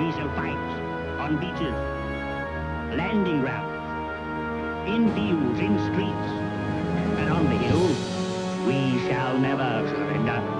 We shall fight on beaches, landing grounds, in fields, in streets, and on the hills. We shall never surrender.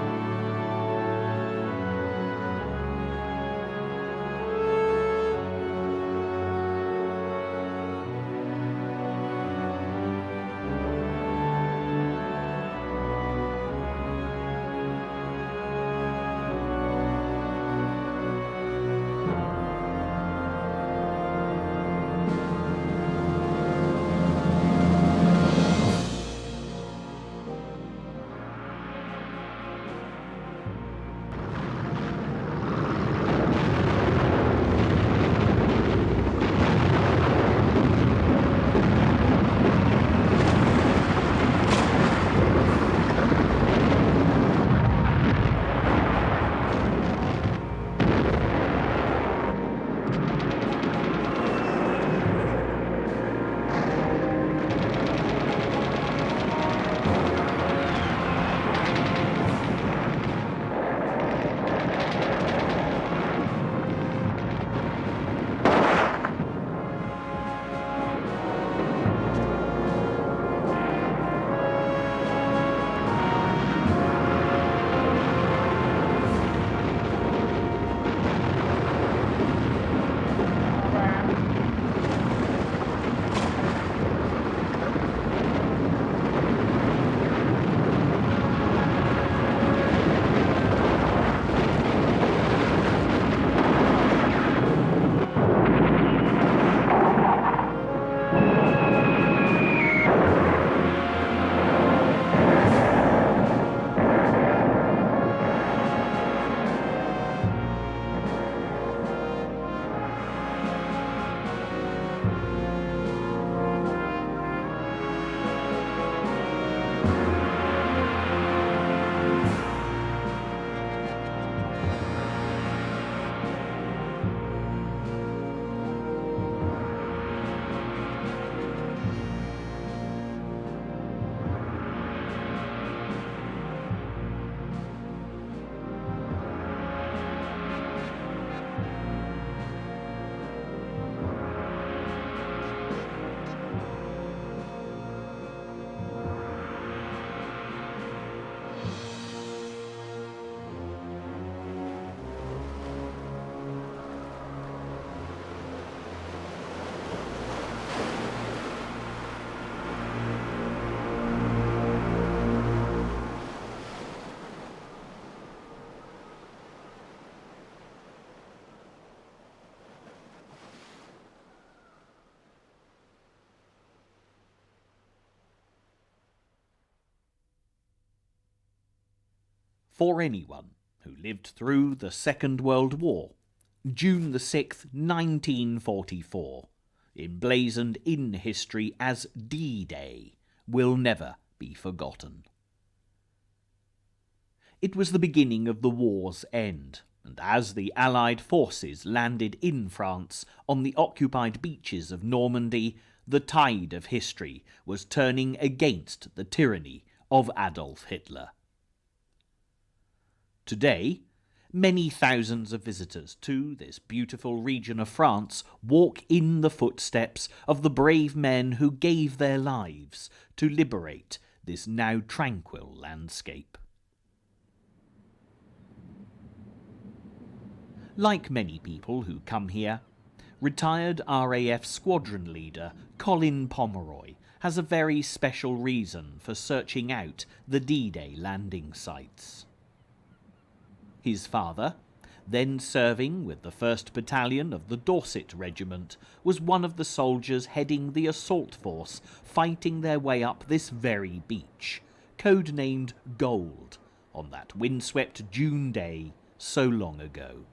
For anyone who lived through the Second World War, June the 6th, 1944, emblazoned in history as D-Day, will never be forgotten. It was the beginning of the war's end, and as the Allied forces landed in France on the occupied beaches of Normandy, the tide of history was turning against the tyranny of Adolf Hitler. Today, many thousands of visitors to this beautiful region of France walk in the footsteps of the brave men who gave their lives to liberate this now tranquil landscape. Like many people who come here, retired RAF squadron leader Colin Pomeroy has a very special reason for searching out the D-Day landing sites. His father, then serving with the 1st Battalion of the Dorset Regiment, was one of the soldiers heading the assault force fighting their way up this very beach, codenamed Gold, on that windswept June day so long ago.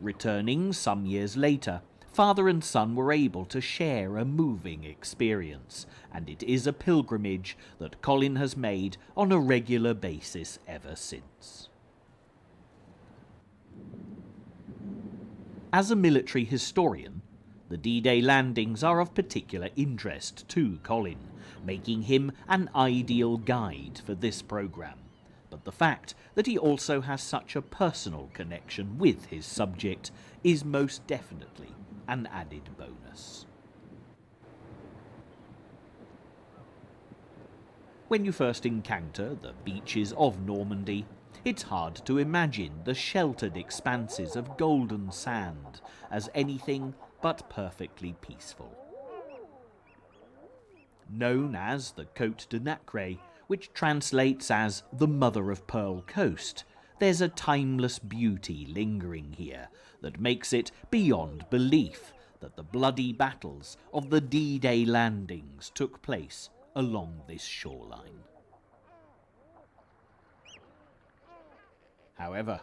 Returning some years later, father and son were able to share a moving experience, and it is a pilgrimage that Colin has made on a regular basis ever since. As a military historian, the D-Day landings are of particular interest to Colin, making him an ideal guide for this programme. But but the fact that he also has such a personal connection with his subject is most definitely an added bonus. When you first encounter the beaches of Normandy, it's hard to imagine the sheltered expanses of golden sand as anything but perfectly peaceful. Known as the Côte de Nacre, which translates as the Mother of Pearl Coast, there's a timeless beauty lingering here that makes it beyond belief that the bloody battles of the D-Day landings took place along this shoreline. However,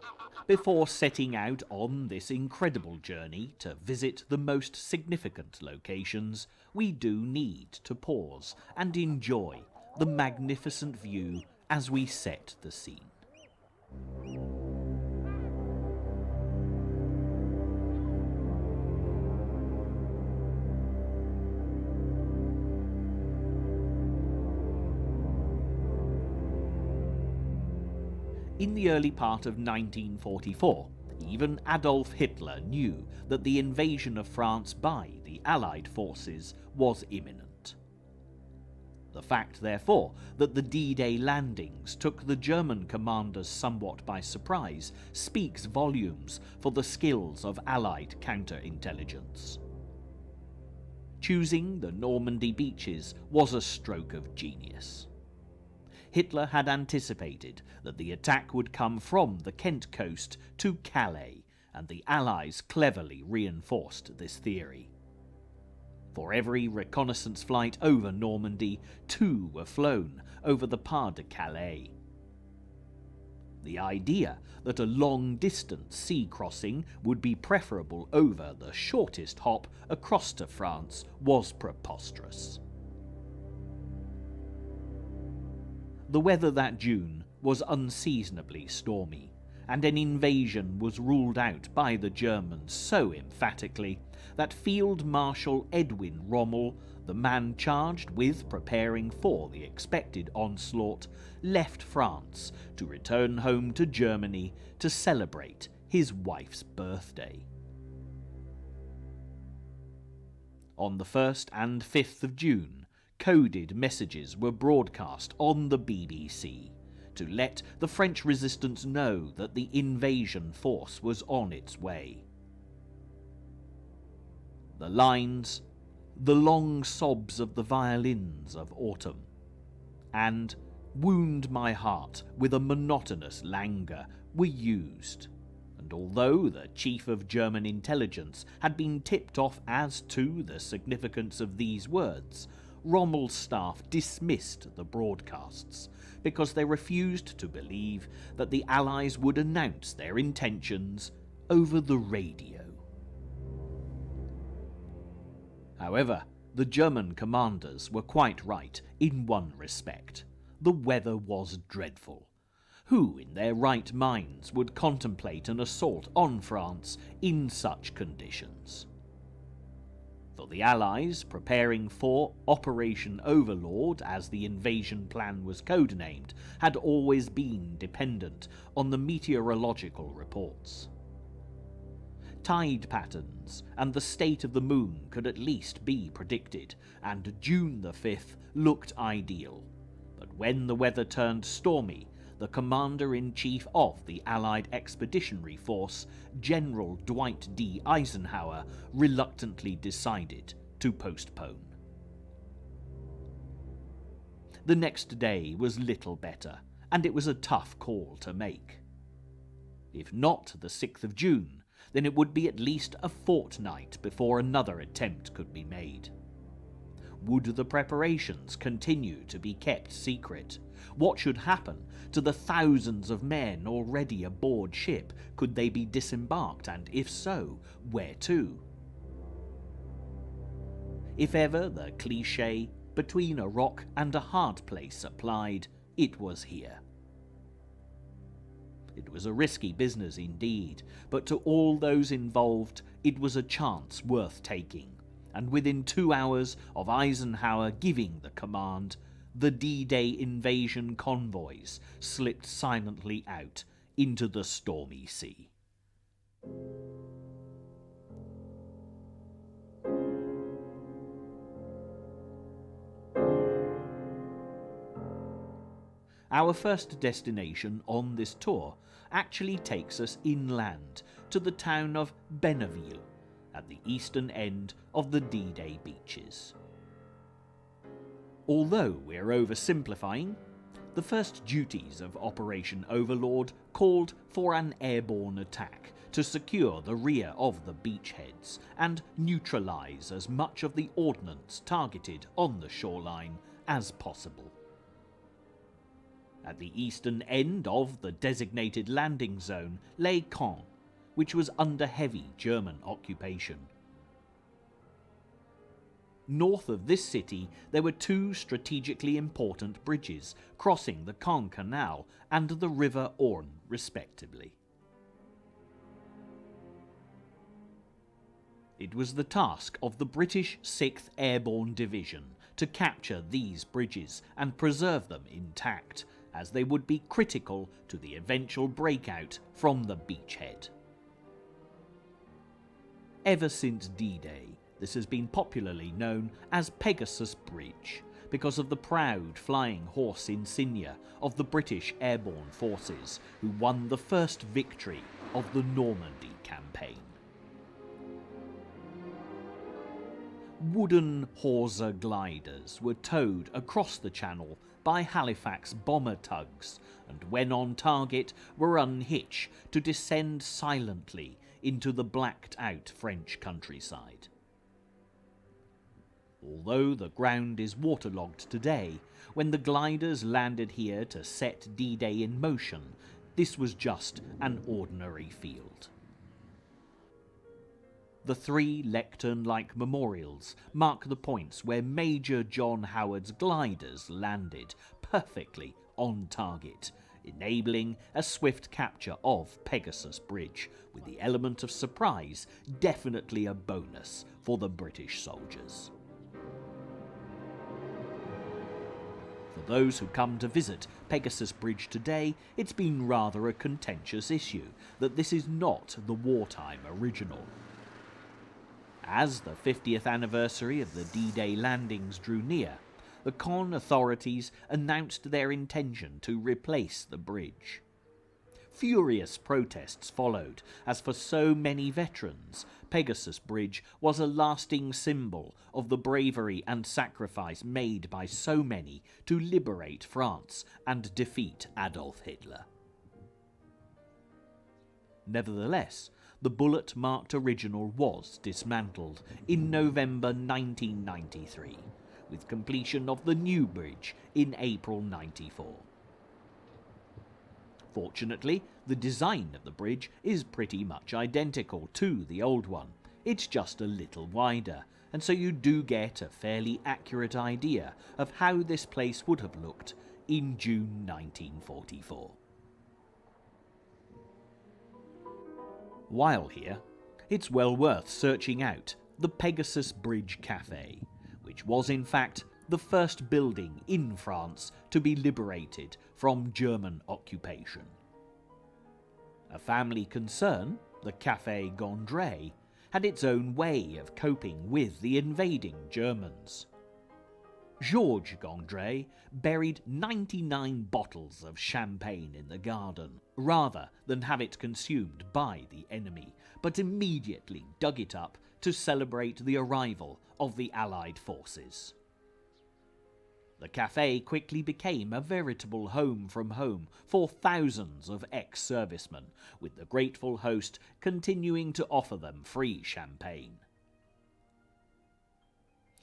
before setting out on this incredible journey to visit the most significant locations, we do need to pause and enjoy the magnificent view as we set the scene. In the early part of 1944, even Adolf Hitler knew that the invasion of France by the Allied forces was imminent. The fact, therefore, that the D-Day landings took the German commanders somewhat by surprise speaks volumes for the skills of Allied counterintelligence. Choosing the Normandy beaches was a stroke of genius. Hitler had anticipated that the attack would come from the Kent coast to Calais, and the Allies cleverly reinforced this theory. For every reconnaissance flight over Normandy, 2 were flown over the Pas de Calais. The idea that a long-distance sea crossing would be preferable over the shortest hop across to France was preposterous. The weather that June was unseasonably stormy, and an invasion was ruled out by the Germans so emphatically that Field Marshal Edwin Rommel, the man charged with preparing for the expected onslaught, left France to return home to Germany to celebrate his wife's birthday. On the 1st and 5th of June, coded messages were broadcast on the BBC to let the French resistance know that the invasion force was on its way. The lines, "The long sobs of the violins of autumn," and "Wound my heart with a monotonous languor" were used, and although the chief of German intelligence had been tipped off as to the significance of these words, Rommel's staff dismissed the broadcasts because they refused to believe that the Allies would announce their intentions over the radio. However, the German commanders were quite right in one respect. The weather was dreadful. Who in their right minds would contemplate an assault on France in such conditions? For the Allies, preparing for Operation Overlord, as the invasion plan was codenamed, had always been dependent on the meteorological reports. Tide patterns and the state of the moon could at least be predicted, and June the 5th looked ideal. But when the weather turned stormy, the Commander-in-Chief of the Allied Expeditionary Force, General Dwight D. Eisenhower, reluctantly decided to postpone. The next day was little better, and it was a tough call to make. If not the 6th of June, then it would be at least a fortnight before another attempt could be made. Would the preparations continue to be kept secret? What should happen to the thousands of men already aboard ship? Could they be disembarked, and if so, where to? If ever the cliché "between a rock and a hard place" applied, it was here. It was a risky business indeed, but to all those involved, it was a chance worth taking. And within 2 hours of Eisenhower giving the command, the D-Day invasion convoys slipped silently out into the stormy sea. Our first destination on this tour actually takes us inland to the town of Merville, at the eastern end of the D-Day beaches. Although we're oversimplifying, the first duties of Operation Overlord called for an airborne attack to secure the rear of the beachheads and neutralise as much of the ordnance targeted on the shoreline as possible. At the eastern end of the designated landing zone lay Cambe, which was under heavy German occupation. North of this city there were two strategically important bridges crossing the Caen Canal and the River Orne respectively. It was the task of the British 6th Airborne Division to capture these bridges and preserve them intact, as they would be critical to the eventual breakout from the beachhead. Ever since D-Day, this has been popularly known as Pegasus Bridge, because of the proud flying horse insignia of the British airborne forces who won the first victory of the Normandy campaign. Wooden hawser gliders were towed across the channel by Halifax bomber tugs, and when on target were unhitched to descend silently into the blacked-out French countryside. Although the ground is waterlogged today, when the gliders landed here to set D-Day in motion, this was just an ordinary field. The three lectern-like memorials mark the points where Major John Howard's gliders landed perfectly on target, enabling a swift capture of Pegasus Bridge, with the element of surprise definitely a bonus for the British soldiers. For those who come to visit Pegasus Bridge today, it's been rather a contentious issue that this is not the wartime original. As the 50th anniversary of the D-Day landings drew near, the Caen authorities announced their intention to replace the bridge. Furious protests followed, as for so many veterans, Pegasus Bridge was a lasting symbol of the bravery and sacrifice made by so many to liberate France and defeat Adolf Hitler. Nevertheless, the bullet-marked original was dismantled in November 1993, with completion of the new bridge in April 94. Fortunately, the design of the bridge is pretty much identical to the old one. It's just a little wider, and so you do get a fairly accurate idea of how this place would have looked in June 1944. While here, it's well worth searching out the Pegasus Bridge Café, which was in fact the first building in France to be liberated from German occupation. A family concern, the Café Gondret, had its own way of coping with the invading Germans. Georges Gondret buried 99 bottles of champagne in the garden, rather than have it consumed by the enemy, but immediately dug it up to celebrate the arrival of the Allied forces. The café quickly became a veritable home from home for thousands of ex-servicemen, with the grateful host continuing to offer them free champagne.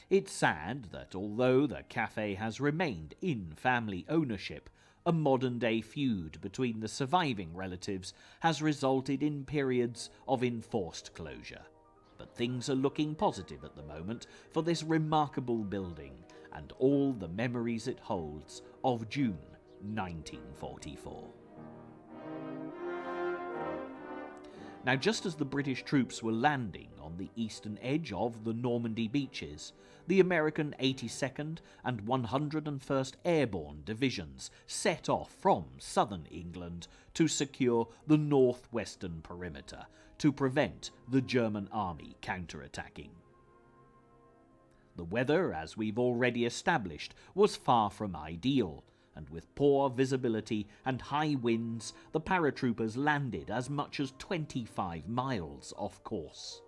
It's sad that although the café has remained in family ownership, a modern-day feud between the surviving relatives has resulted in periods of enforced closure. But things are looking positive at the moment for this remarkable building and all the memories it holds of June 1944. Now, just as the British troops were landing on the eastern edge of the Normandy beaches, the American 82nd and 101st Airborne divisions set off from southern England to secure the northwestern perimeter to prevent the German army counterattacking. The weather, as we've already established, was far from ideal, and with poor visibility and high winds, the paratroopers landed as much as 25 miles off course.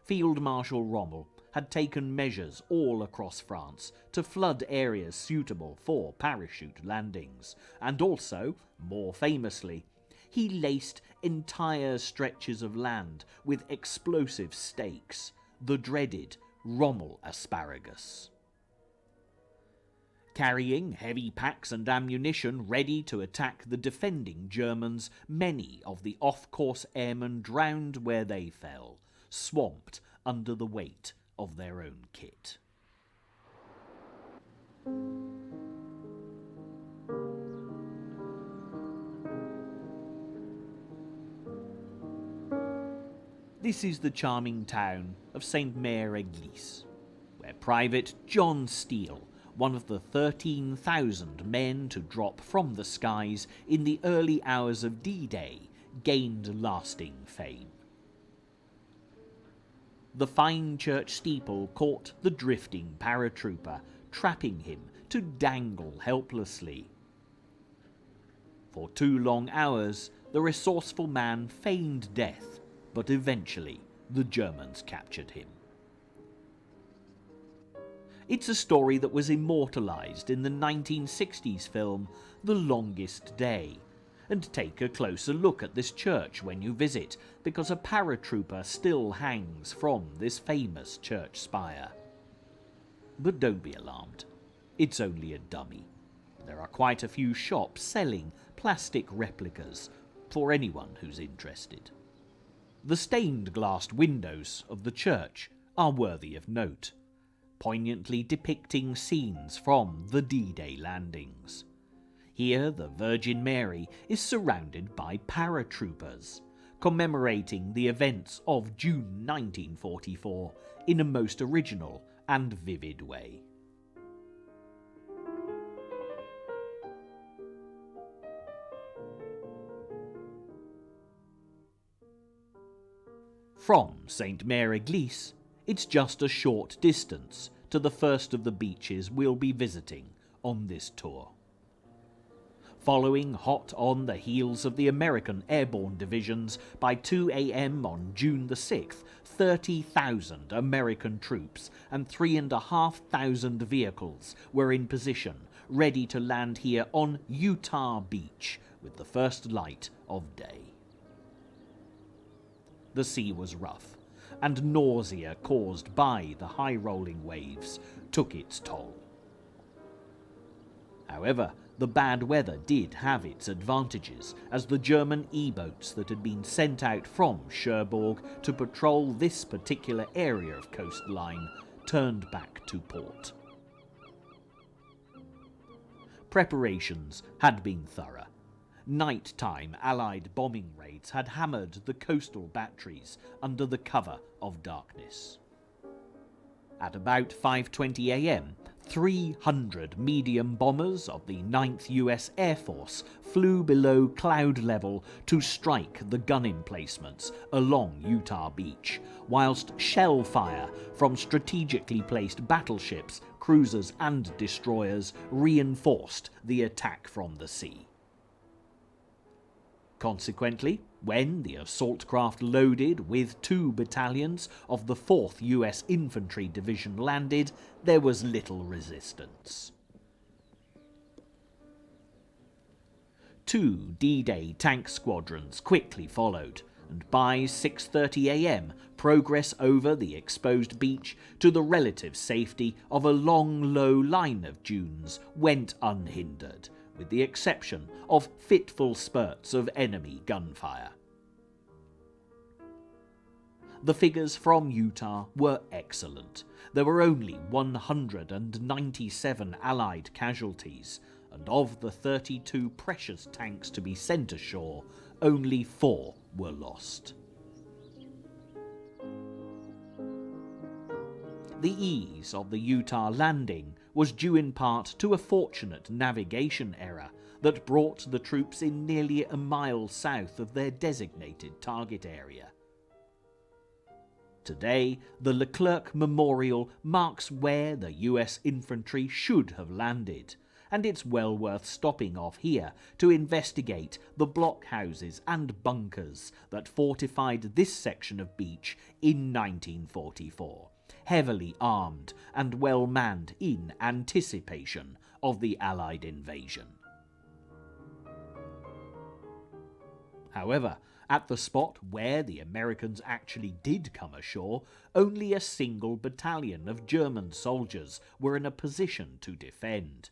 Field Marshal Rommel had taken measures all across France to flood areas suitable for parachute landings, and also, more famously, he laced entire stretches of land with explosive stakes, the dreaded Rommel asparagus. Carrying heavy packs and ammunition ready to attack the defending Germans, many of the off-course airmen drowned where they fell, swamped under the weight of their own kit. This is the charming town of Sainte-Mère-Église, where Private John Steele, one of the 13,000 men to drop from the skies in the early hours of D-Day, gained lasting fame. The fine church steeple caught the drifting paratrooper, trapping him to dangle helplessly. For 2 long hours, the resourceful man feigned death, but eventually the Germans captured him. It's a story that was immortalised in the 1960s film The Longest Day. And take a closer look at this church when you visit, because a paratrooper still hangs from this famous church spire. But don't be alarmed, it's only a dummy. There are quite a few shops selling plastic replicas for anyone who's interested. The stained glass windows of the church are worthy of note, poignantly depicting scenes from the D-Day landings. Here, the Virgin Mary is surrounded by paratroopers, commemorating the events of June 1944 in a most original and vivid way. From Sainte-Mère-Église, it's just a short distance to the first of the beaches we'll be visiting on this tour. Following hot on the heels of the American Airborne divisions, by 2 a.m. on June the 6th, 30,000 American troops and 3,500 vehicles were in position, ready to land here on Utah Beach with the first light of day. The sea was rough, and nausea caused by the high-rolling waves took its toll. However, the bad weather did have its advantages, as the German E-boats that had been sent out from Cherbourg to patrol this particular area of coastline turned back to port. Preparations had been thorough. Nighttime Allied bombing raids had hammered the coastal batteries under the cover of darkness. At about 5:20 a.m., 300 medium bombers of the 9th US Air Force flew below cloud level to strike the gun emplacements along Utah Beach, whilst shell fire from strategically placed battleships, cruisers and destroyers reinforced the attack from the sea. Consequently, when the assault craft loaded with 2 battalions of the 4th US Infantry Division landed, there was little resistance. 2 D-Day tank squadrons quickly followed, and by 6:30 a.m. progress over the exposed beach to the relative safety of a long, low line of dunes went unhindered, with the exception of fitful spurts of enemy gunfire. The figures from Utah were excellent. There were only 197 Allied casualties, and of the 32 precious tanks to be sent ashore, only 4 were lost. The ease of the Utah landing was due in part to a fortunate navigation error that brought the troops in nearly a mile south of their designated target area. Today, the Leclerc Memorial marks where the US infantry should have landed, and it's well worth stopping off here to investigate the blockhouses and bunkers that fortified this section of beach in 1944, heavily armed and well manned in anticipation of the Allied invasion. However, at the spot where the Americans actually did come ashore, only a single battalion of German soldiers were in a position to defend,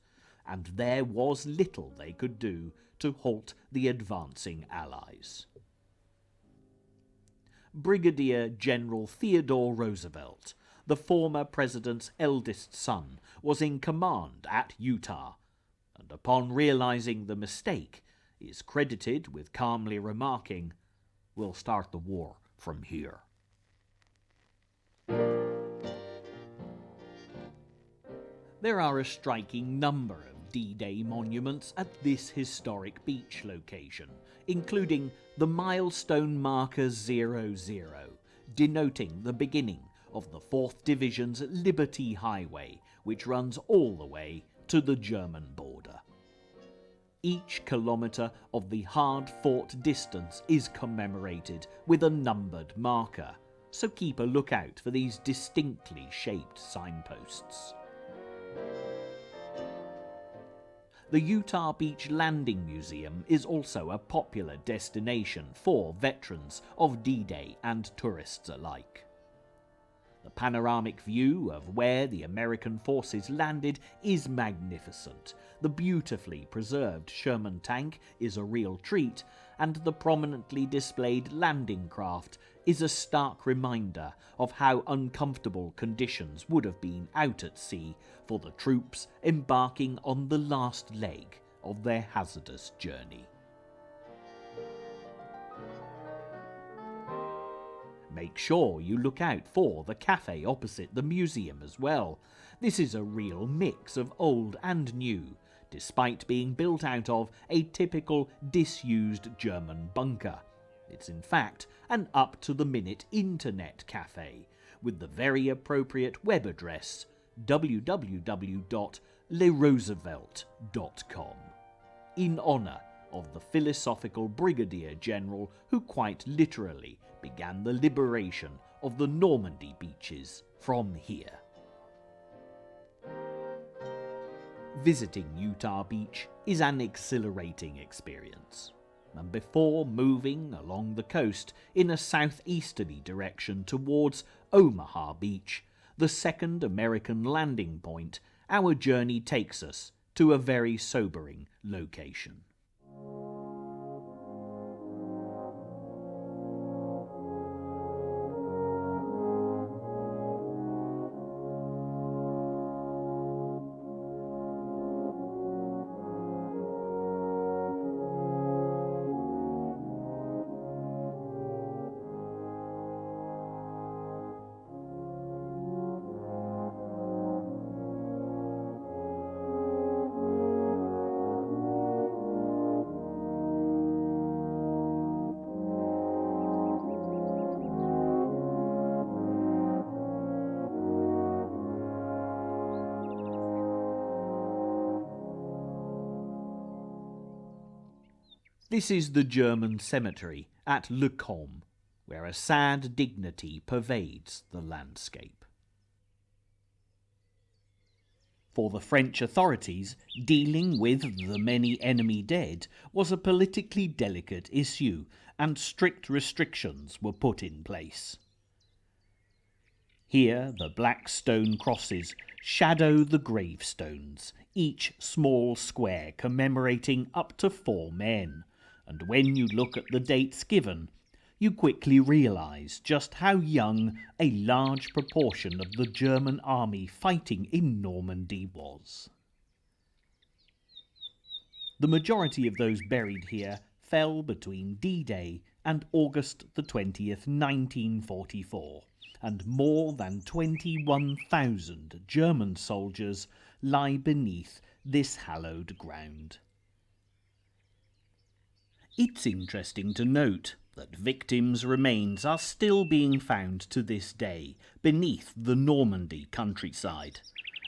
and there was little they could do to halt the advancing Allies. Brigadier General Theodore Roosevelt, the former president's eldest son, was in command at Utah, and upon realizing the mistake, is credited with calmly remarking, "We'll start the war from here." There are a striking number of D-Day monuments at this historic beach location, including the milestone marker 00, denoting the beginning of the 4th Division's Liberty Highway, which runs all the way to the German border. Each kilometre of the hard-fought distance is commemorated with a numbered marker, so keep a lookout for these distinctly shaped signposts. The Utah Beach Landing Museum is also a popular destination for veterans of D-Day and tourists alike. The panoramic view of where the American forces landed is magnificent. The beautifully preserved Sherman tank is a real treat, and the prominently displayed landing craft is a stark reminder of how uncomfortable conditions would have been out at sea for the troops embarking on the last leg of their hazardous journey. Make sure you look out for the cafe opposite the museum as well. This is a real mix of old and new, despite being built out of a typical disused German bunker. It's in fact an up-to-the-minute internet cafe with the very appropriate web address www.leroosevelt.com, in honour of the philosophical brigadier general who quite literally began the liberation of the Normandy beaches from here. Visiting Utah Beach is an exhilarating experience, and before moving along the coast in a southeasterly direction towards Omaha Beach, the second American landing point, our journey takes us to a very sobering location. This is the German cemetery at Le Combe, where a sad dignity pervades the landscape. For the French authorities, dealing with the many enemy dead was a politically delicate issue, and strict restrictions were put in place. Here the black stone crosses shadow the gravestones, each small square commemorating up to 4 men, and when you look at the dates given, you quickly realise just how young a large proportion of the German army fighting in Normandy was. The majority of those buried here fell between D-Day and August the 20th, 1944, and more than 21,000 German soldiers lie beneath this hallowed ground. It's interesting to note that victims' remains are still being found to this day beneath the Normandy countryside,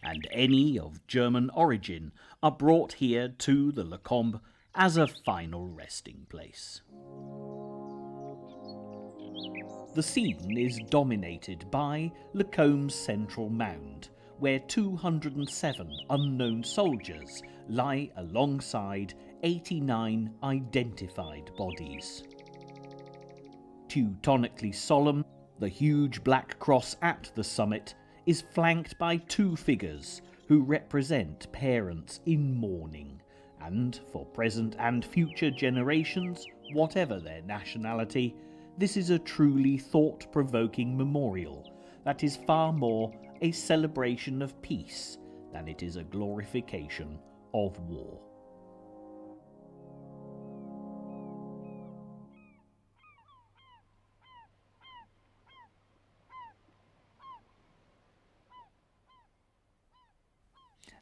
and any of German origin are brought here to the Cambe as a final resting place. The scene is dominated by Cambe's central mound, where 207 unknown soldiers lie alongside 89 identified bodies. Teutonically solemn, the huge black cross at the summit is flanked by two figures who represent parents in mourning, and for present and future generations, whatever their nationality, this is a truly thought-provoking memorial that is far more a celebration of peace than it is a glorification of war.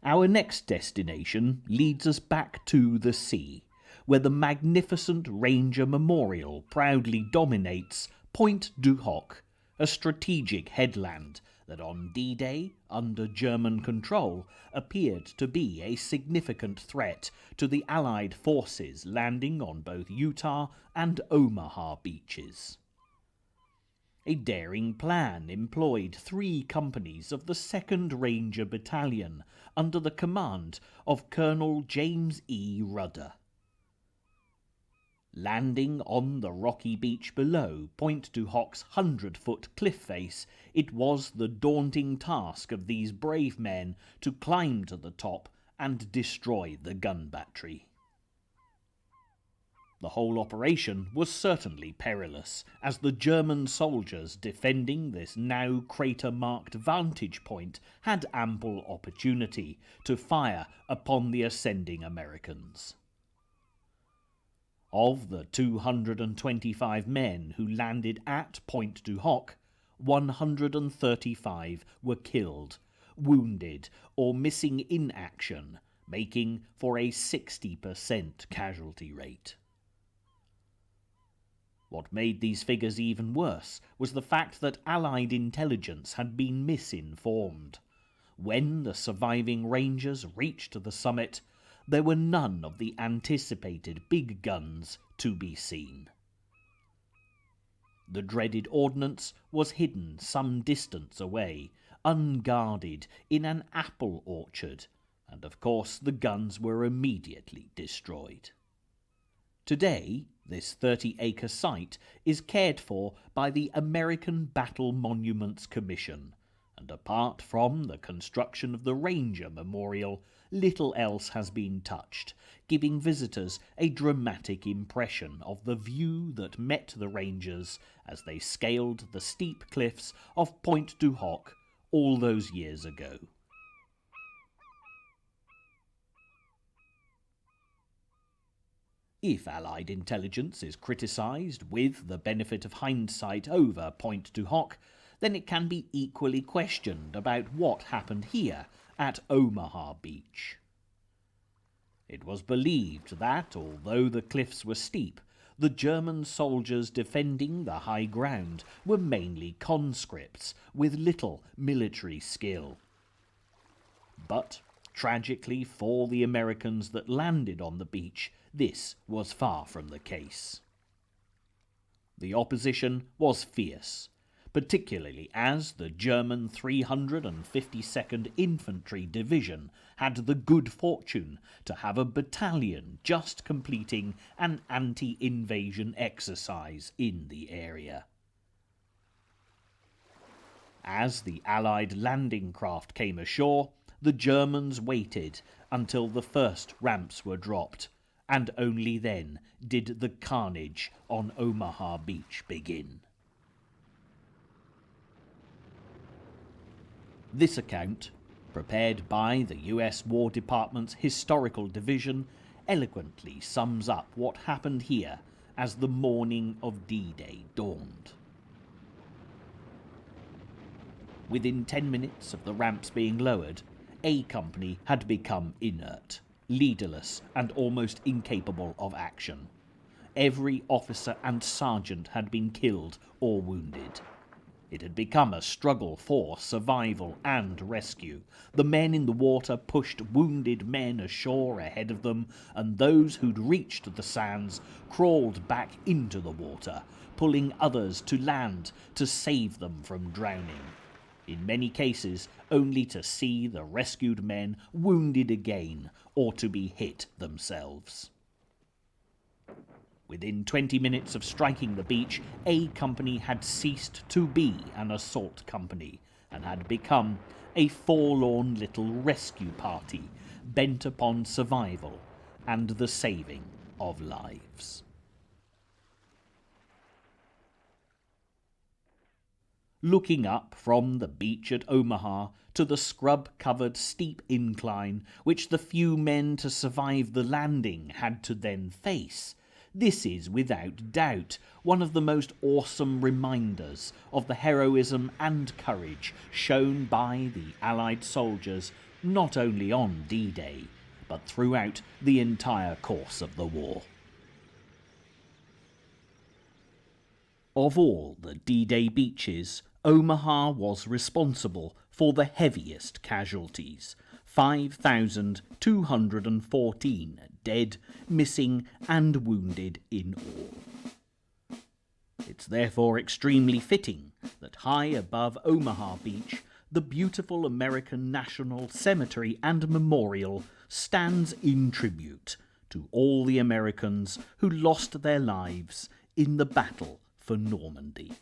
Our next destination leads us back to the sea, where the magnificent Ranger Memorial proudly dominates Point du Hoc, a strategic headland that on D-Day, under German control, appeared to be a significant threat to the Allied forces landing on both Utah and Omaha beaches. A daring plan employed 3 companies of the 2nd Ranger Battalion under the command of Colonel James E. Rudder. Landing on the rocky beach below Point du Hoc's 100-foot cliff face, it was the daunting task of these brave men to climb to the top and destroy the gun battery. The whole operation was certainly perilous, as the German soldiers defending this now crater-marked vantage point had ample opportunity to fire upon the ascending Americans. Of the 225 men who landed at Point du Hoc, 135 were killed, wounded, or missing in action, making for a 60% casualty rate. What made these figures even worse was the fact that Allied intelligence had been misinformed. When the surviving Rangers reached the summit, there were none of the anticipated big guns to be seen. The dreaded ordnance was hidden some distance away, unguarded in an apple orchard, and of course the guns were immediately destroyed. Today, this 30-acre site is cared for by the American Battle Monuments Commission, and apart from the construction of the Ranger Memorial, little else has been touched, giving visitors a dramatic impression of the view that met the Rangers as they scaled the steep cliffs of Point du Hoc all those years ago. If Allied intelligence is criticised with the benefit of hindsight over Point du Hoc, then it can be equally questioned about what happened here at Omaha Beach. It was believed that, although the cliffs were steep, the German soldiers defending the high ground were mainly conscripts with little military skill. But, tragically for the Americans that landed on the beach, this was far from the case. The opposition was fierce, particularly as the German 352nd Infantry Division had the good fortune to have a battalion just completing an anti-invasion exercise in the area. As the Allied landing craft came ashore, the Germans waited until the first ramps were dropped, and only then did the carnage on Omaha Beach begin. This account, prepared by the US War Department's Historical Division, eloquently sums up what happened here as the morning of D-Day dawned. Within 10 minutes of the ramps being lowered, A Company had become inert, leaderless and almost incapable of action. Every officer and sergeant had been killed or wounded. It had become a struggle for survival and rescue. The men in the water pushed wounded men ashore ahead of them, and those who'd reached the sands crawled back into the water, pulling others to land to save them from drowning. In many cases, only to see the rescued men wounded again or to be hit themselves. Within 20 minutes of striking the beach, A Company had ceased to be an assault company and had become a forlorn little rescue party bent upon survival and the saving of lives. Looking up from the beach at Omaha to the scrub-covered steep incline which the few men to survive the landing had to then face, this is without doubt one of the most awesome reminders of the heroism and courage shown by the Allied soldiers not only on D-Day, but throughout the entire course of the war. Of all the D-Day beaches, Omaha was responsible for the heaviest casualties, 5,214 dead, missing and wounded in all. It's therefore extremely fitting that high above Omaha Beach, the beautiful American National Cemetery and Memorial stands in tribute to all the Americans who lost their lives in the battle for Normandy.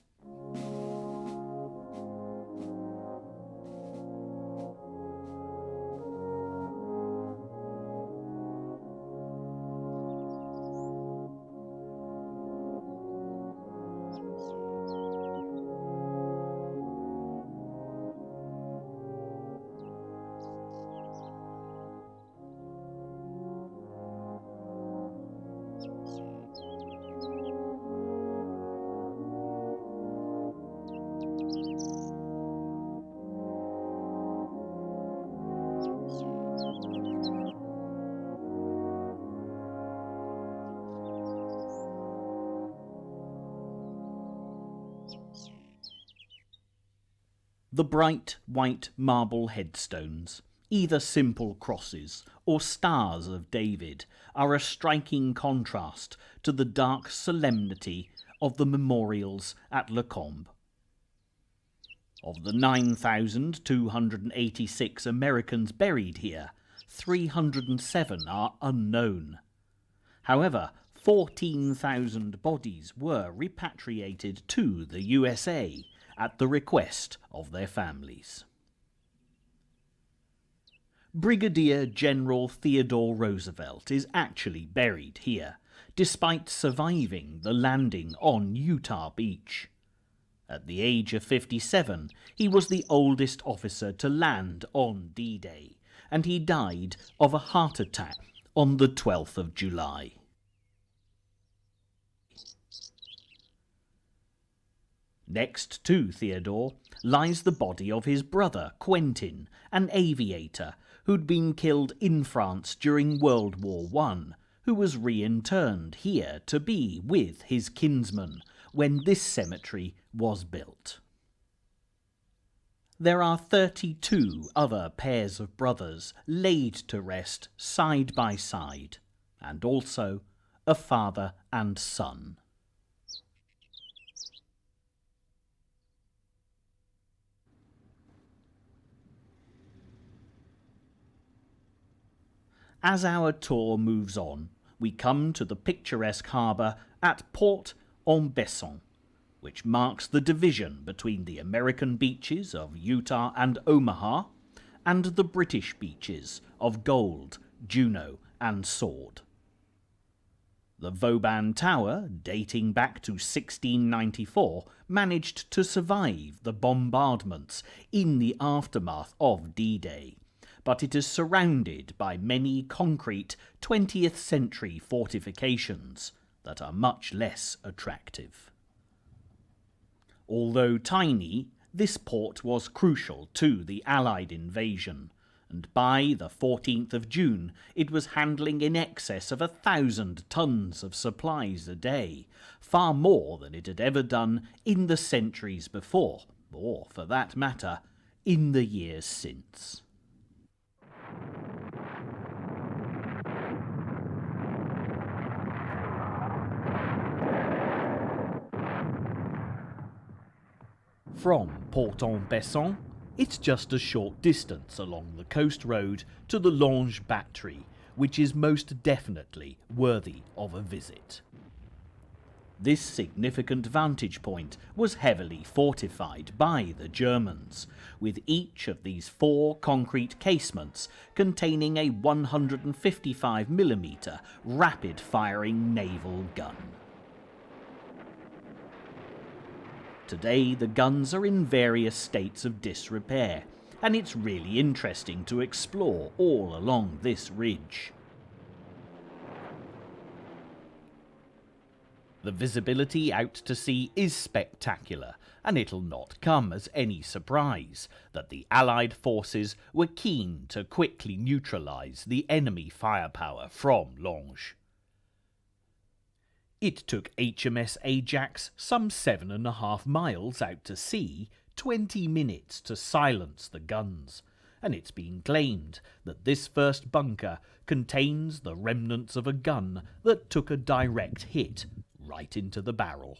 The bright white marble headstones, either simple crosses or stars of David, are a striking contrast to the dark solemnity of the memorials at Le Cambe. Of the 9,286 Americans buried here, 307 are unknown. However, 14,000 bodies were repatriated to the USA at the request of their families. Brigadier General Theodore Roosevelt is actually buried here, despite surviving the landing on Utah Beach. At the age of 57, he was the oldest officer to land on D-Day, and he died of a heart attack on the 12th of July. Next to Theodore lies the body of his brother, Quentin, an aviator who'd been killed in France during World War I, who was re-interned here to be with his kinsmen when this cemetery was built. There are 32 other pairs of brothers laid to rest side by side, and also a father and son. As our tour moves on, we come to the picturesque harbour at Port-en-Bessin, which marks the division between the American beaches of Utah and Omaha and the British beaches of Gold, Juno and Sword. The Vauban Tower, dating back to 1694, managed to survive the bombardments in the aftermath of D-Day, but it is surrounded by many concrete 20th century fortifications that are much less attractive. Although tiny, this port was crucial to the Allied invasion, and by the 14th of June it was handling in excess of 1,000 tons of supplies a day, far more than it had ever done in the centuries before, or, for that matter, in the years since. From Port-en-Bessin, it's just a short distance along the coast road to the Longe Battery, which is most definitely worthy of a visit. This significant vantage point was heavily fortified by the Germans, with each of these 4 concrete casements containing a 155mm rapid-firing naval gun. Today, the guns are in various states of disrepair, and it's really interesting to explore all along this ridge. The visibility out to sea is spectacular, and it'll not come as any surprise that the Allied forces were keen to quickly neutralise the enemy firepower from Longe. It took HMS Ajax some 7.5 miles out to sea, 20 minutes to silence the guns, and it's been claimed that this first bunker contains the remnants of a gun that took a direct hit right into the barrel.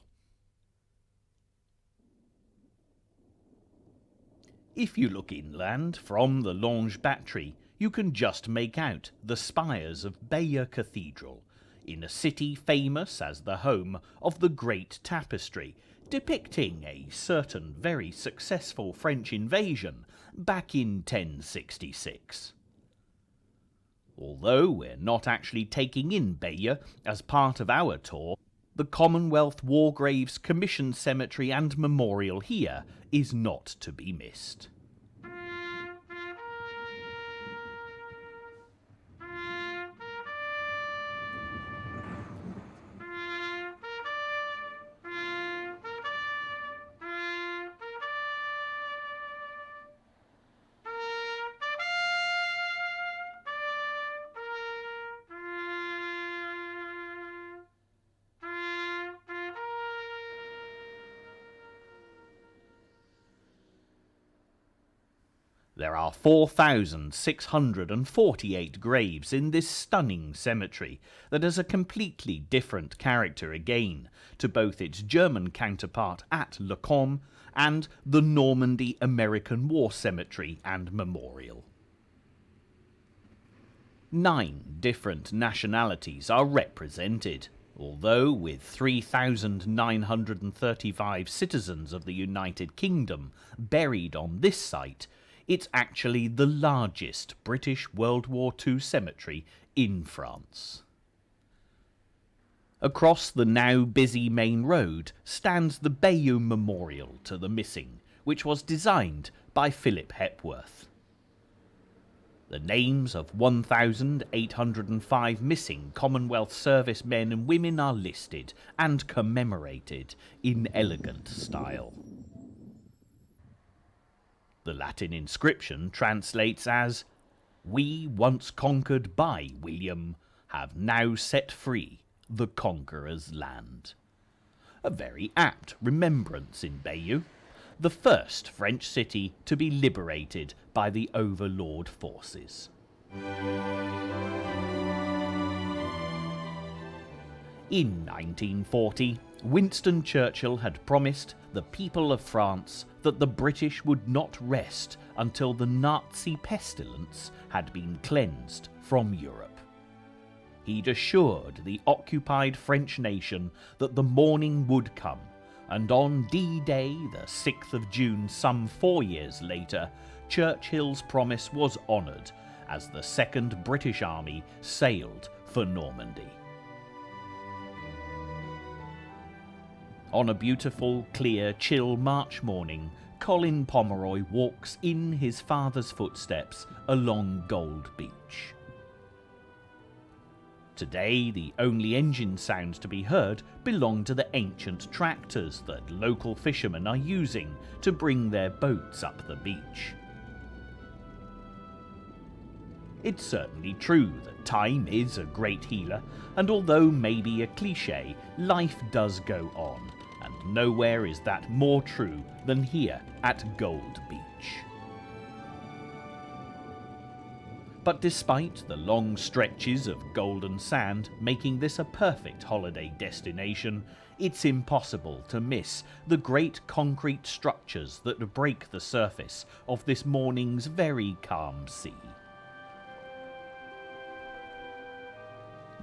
If you look inland from the Longe Battery, you can just make out the spires of Bayeux Cathedral, in a city famous as the home of the Great Tapestry, depicting a certain very successful French invasion back in 1066. Although we're not actually taking in Bayeux as part of our tour, the Commonwealth War Graves Commission Cemetery and Memorial here is not to be missed. There are 4,648 graves in this stunning cemetery that has a completely different character again to both its German counterpart at Le Cambe and the Normandy American War Cemetery and Memorial. 9 different nationalities are represented, although with 3,935 citizens of the United Kingdom buried on this site, it's actually the largest British World War II cemetery in France. Across the now busy main road stands the Bayeux Memorial to the Missing, which was designed by Philip Hepworth. The names of 1,805 missing Commonwealth service men and women are listed and commemorated in elegant style. The Latin inscription translates as, "We, once conquered by William, have now set free the conqueror's land." A very apt remembrance in Bayeux, the first French city to be liberated by the Overlord forces. In 1940, Winston Churchill had promised the people of France that the British would not rest until the Nazi pestilence had been cleansed from Europe. He'd assured the occupied French nation that the morning would come, and on D-Day, the 6th of June, some 4 years later, Churchill's promise was honoured as the Second British Army sailed for Normandy. On a beautiful, clear, chill March morning, Colin Pomeroy walks in his father's footsteps along Gold Beach. Today, the only engine sounds to be heard belong to the ancient tractors that local fishermen are using to bring their boats up the beach. It's certainly true that time is a great healer, and although maybe a cliché, life does go on, and nowhere is that more true than here at Gold Beach. But despite the long stretches of golden sand making this a perfect holiday destination, it's impossible to miss the great concrete structures that break the surface of this morning's very calm sea.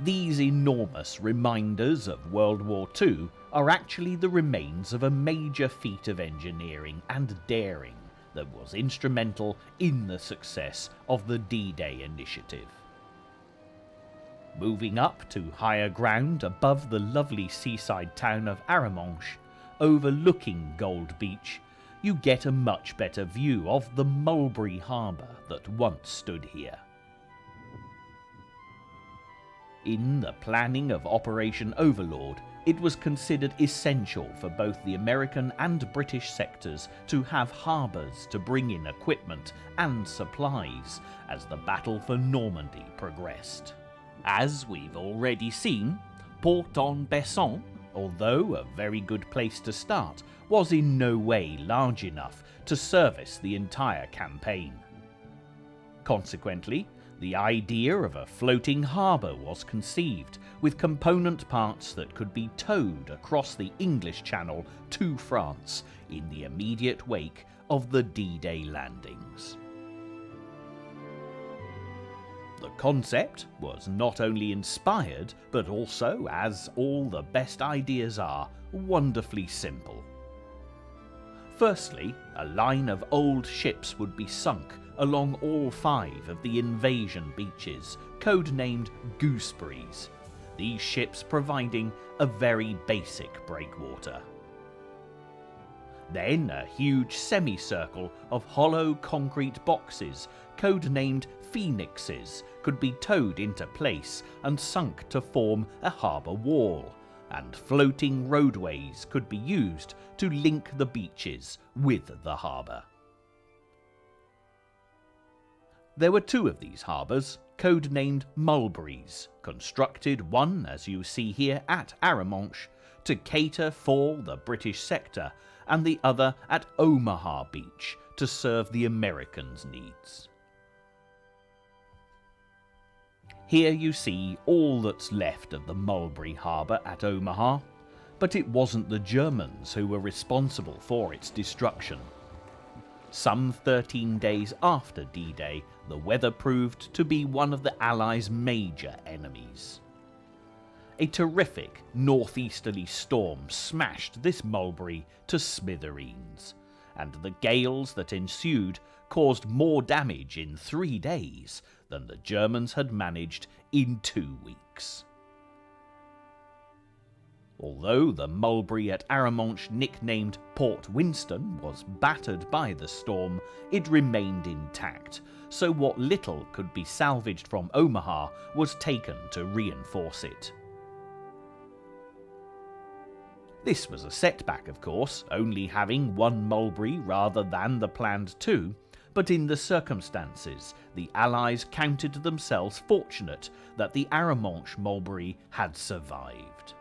These enormous reminders of World War II are actually the remains of a major feat of engineering and daring that was instrumental in the success of the D-Day initiative. Moving up to higher ground above the lovely seaside town of Arromanches, overlooking Gold Beach, you get a much better view of the Mulberry Harbour that once stood here. In the planning of Operation Overlord, it was considered essential for both the American and British sectors to have harbours to bring in equipment and supplies as the battle for Normandy progressed. As we've already seen, Port-en-Bessin, although a very good place to start, was in no way large enough to service the entire campaign. Consequently, the idea of a floating harbour was conceived, with component parts that could be towed across the English Channel to France in the immediate wake of the D-Day landings. The concept was not only inspired, but also, as all the best ideas are, wonderfully simple. Firstly, a line of old ships would be sunk along all 5 of the invasion beaches, codenamed Gooseberries, these ships providing a very basic breakwater. Then a huge semicircle of hollow concrete boxes, codenamed Phoenixes, could be towed into place and sunk to form a harbour wall, and floating roadways could be used to link the beaches with the harbour. There were 2 of these harbours, codenamed Mulberries, constructed one, as you see here, at Arromanches, to cater for the British sector, and the other at Omaha Beach, to serve the Americans' needs. Here you see all that's left of the Mulberry Harbour at Omaha, but it wasn't the Germans who were responsible for its destruction. Some 13 days after D-Day, the weather proved to be one of the Allies' major enemies. A terrific northeasterly storm smashed this Mulberry to smithereens, and the gales that ensued caused more damage in 3 days than the Germans had managed in 2 weeks. Although the Mulberry at Arromanches, nicknamed Port Winston, was battered by the storm, it remained intact, so what little could be salvaged from Omaha was taken to reinforce it. This was a setback, of course, only having 1 Mulberry rather than the planned 2, but in the circumstances, the Allies counted themselves fortunate that the Arromanches Mulberry had survived.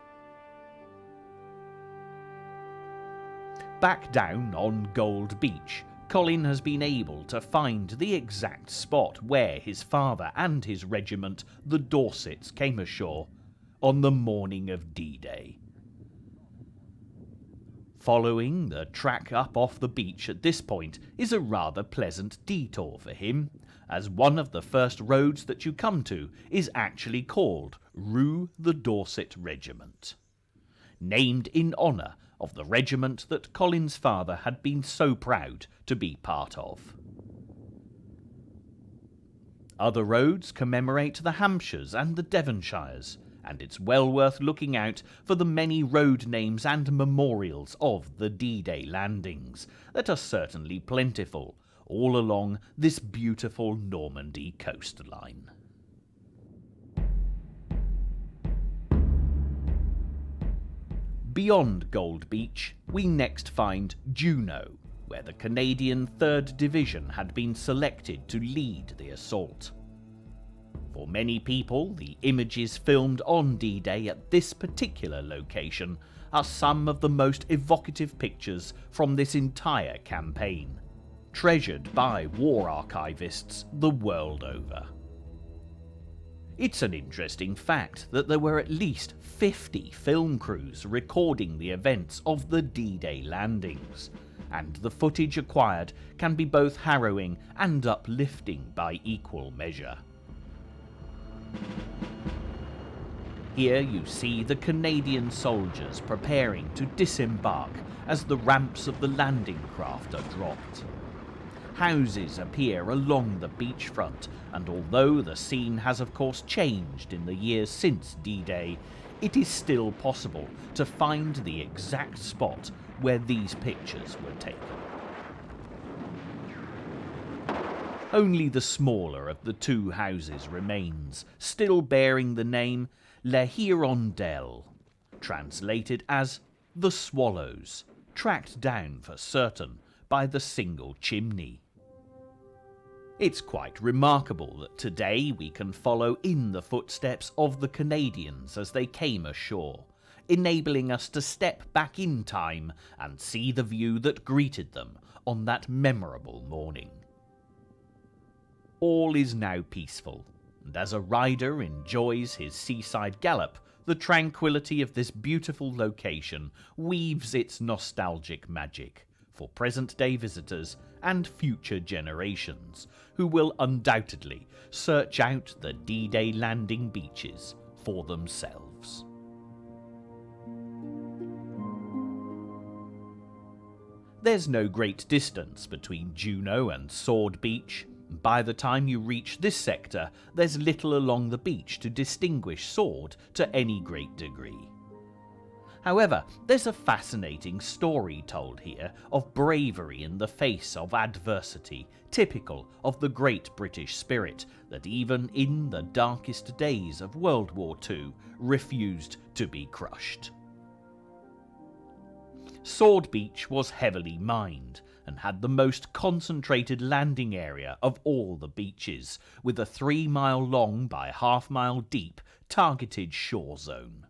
Back down on Gold Beach, Colin has been able to find the exact spot where his father and his regiment, the Dorsets, came ashore on the morning of D-Day. Following the track up off the beach at this point is a rather pleasant detour for him, as one of the first roads that you come to is actually called Rue the Dorset Regiment, named in honour of the regiment that Colin's father had been so proud to be part of. Other roads commemorate the Hampshires and the Devonshires, and it's well worth looking out for the many road names and memorials of the D-Day landings that are certainly plentiful all along this beautiful Normandy coastline. Beyond Gold Beach, we next find Juno, where the Canadian 3rd Division had been selected to lead the assault. For many people, the images filmed on D-Day at this particular location are some of the most evocative pictures from this entire campaign, treasured by war archivists the world over. It's an interesting fact that there were at least 50 film crews recording the events of the D-Day landings, and the footage acquired can be both harrowing and uplifting by equal measure. Here you see the Canadian soldiers preparing to disembark as the ramps of the landing craft are dropped. Houses appear along the beachfront, and although the scene has of course changed in the years since D-Day, it is still possible to find the exact spot where these pictures were taken. Only the smaller of the two houses remains, still bearing the name Les Hirondelles, translated as the Swallows, tracked down for certain by the single chimney. It's quite remarkable that today we can follow in the footsteps of the Canadians as they came ashore, enabling us to step back in time and see the view that greeted them on that memorable morning. All is now peaceful, and as a rider enjoys his seaside gallop, the tranquility of this beautiful location weaves its nostalgic magic for present-day visitors and future generations, who will undoubtedly search out the D-Day landing beaches for themselves. There's no great distance between Juno and Sword Beach. By the time you reach this sector, there's little along the beach to distinguish Sword to any great degree. However, there's a fascinating story told here of bravery in the face of adversity, typical of the great British spirit that even in the darkest days of World War II refused to be crushed. Sword Beach was heavily mined and had the most concentrated landing area of all the beaches, with a 3-mile long by half-mile deep targeted shore zone.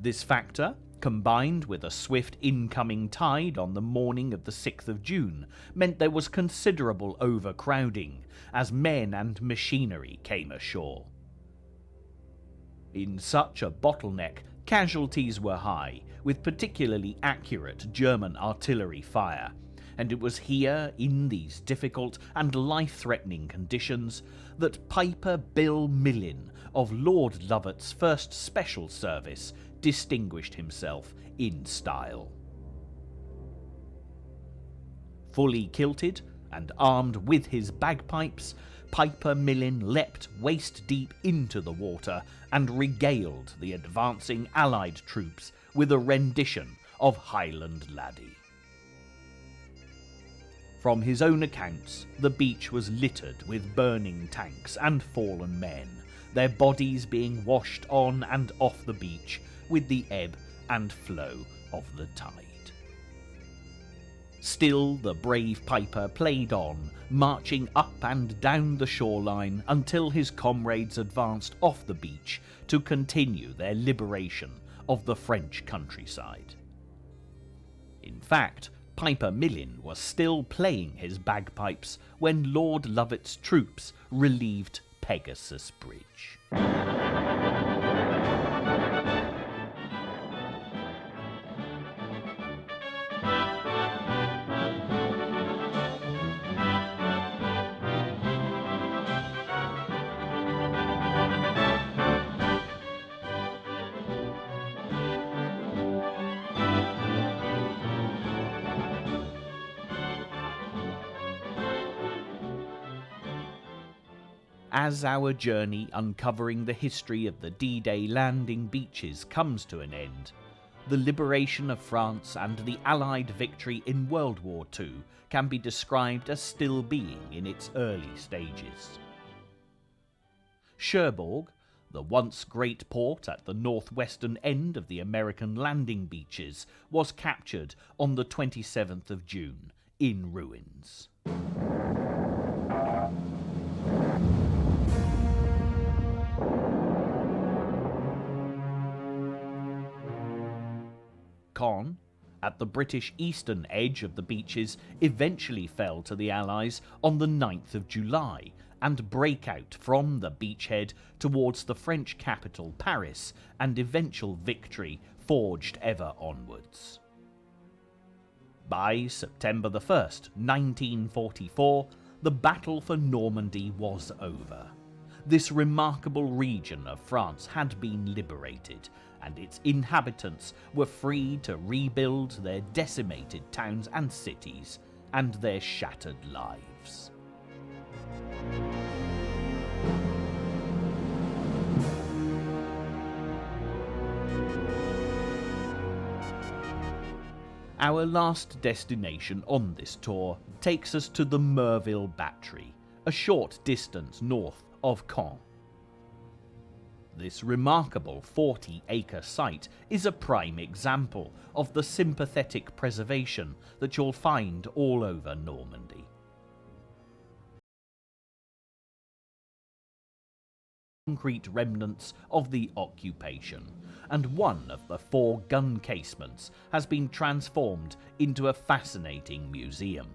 This factor, combined with a swift incoming tide on the morning of the 6th of June, meant there was considerable overcrowding as men and machinery came ashore. In such a bottleneck, casualties were high, with particularly accurate German artillery fire, and it was here, in these difficult and life-threatening conditions, that Piper Bill Millin of Lord Lovat's 1st Special Service distinguished himself in style. Fully kilted and armed with his bagpipes, Piper Millin leapt waist-deep into the water and regaled the advancing Allied troops with a rendition of Highland Laddie. From his own accounts, the beach was littered with burning tanks and fallen men, their bodies being washed on and off the beach with the ebb and flow of the tide. Still, the brave Piper played on, marching up and down the shoreline until his comrades advanced off the beach to continue their liberation of the French countryside. In fact, Piper Millin was still playing his bagpipes when Lord Lovat's troops relieved Pegasus Bridge. As our journey uncovering the history of the D-Day landing beaches comes to an end, the liberation of France and the Allied victory in World War II can be described as still being in its early stages. Cherbourg, the once great port at the northwestern end of the American landing beaches, was captured on the 27th of June in ruins. Caen, at the British eastern edge of the beaches, eventually fell to the Allies on the 9th of July, and break out from the beachhead towards the French capital Paris, and eventual victory forged ever onwards. By September the 1st, 1944, the battle for Normandy was over. This remarkable region of France had been liberated, and its inhabitants were free to rebuild their decimated towns and cities, and their shattered lives. Our last destination on this tour takes us to the Merville Battery, a short distance north of Caen. This remarkable 40-acre site is a prime example of the sympathetic preservation that you'll find all over Normandy. Concrete remnants of the occupation, and one of the 4 gun casements has been transformed into a fascinating museum.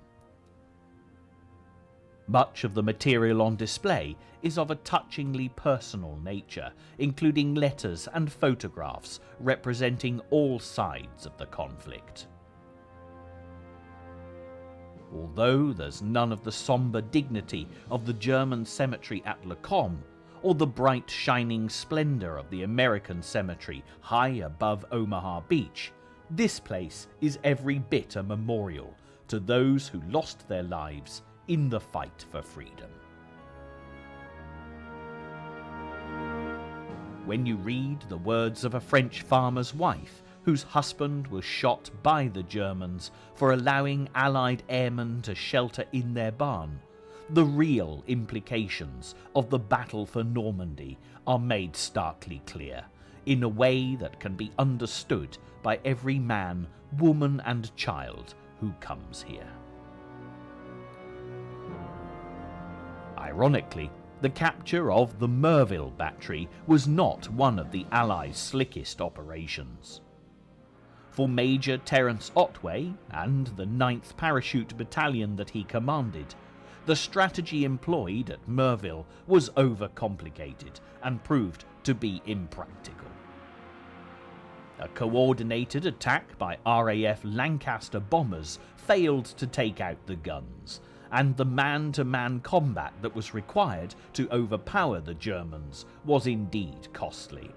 Much of the material on display is of a touchingly personal nature, including letters and photographs representing all sides of the conflict. Although there's none of the sombre dignity of the German cemetery at Le Combe, or the bright shining splendour of the American cemetery high above Omaha Beach, this place is every bit a memorial to those who lost their lives in the fight for freedom. When you read the words of a French farmer's wife whose husband was shot by the Germans for allowing Allied airmen to shelter in their barn, the real implications of the battle for Normandy are made starkly clear, in a way that can be understood by every man, woman and child who comes here. Ironically, the capture of the Merville Battery was not one of the Allies' slickest operations. For Major Terence Otway and the 9th Parachute Battalion that he commanded, the strategy employed at Merville was overcomplicated and proved to be impractical. A coordinated attack by RAF Lancaster bombers failed to take out the guns, and the man-to-man combat that was required to overpower the Germans was indeed costly.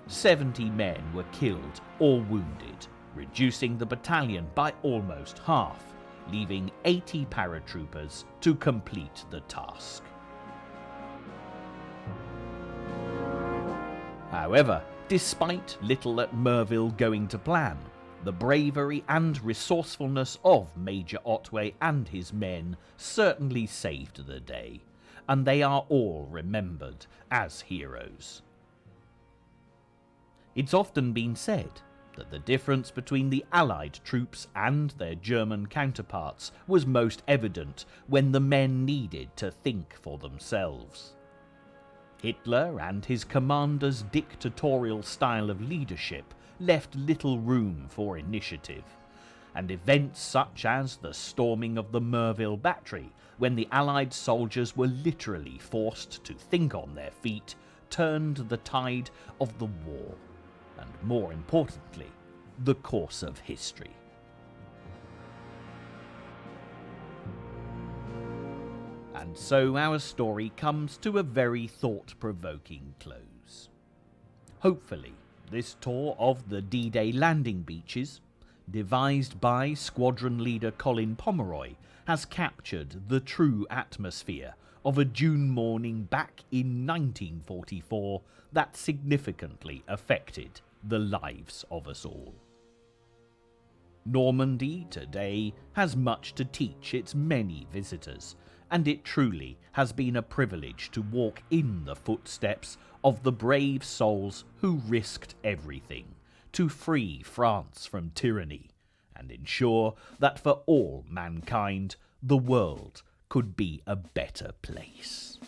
70 men were killed or wounded, reducing the battalion by almost half, leaving 80 paratroopers to complete the task. However, despite little at Merville going to plan, the bravery and resourcefulness of Major Otway and his men certainly saved the day, and they are all remembered as heroes. It's often been said that the difference between the Allied troops and their German counterparts was most evident when the men needed to think for themselves. Hitler and his commanders' dictatorial style of leadership left little room for initiative, and events such as the storming of the Merville Battery, when the Allied soldiers were literally forced to think on their feet, turned the tide of the war, and more importantly, the course of history. And so our story comes to a very thought-provoking close. Hopefully, this tour of the D-Day landing beaches, devised by Squadron Leader Colin Pomeroy, has captured the true atmosphere of a June morning back in 1944 that significantly affected the lives of us all. Normandy today has much to teach its many visitors, and it truly has been a privilege to walk in the footsteps of the brave souls who risked everything to free France from tyranny and ensure that for all mankind the world could be a better place.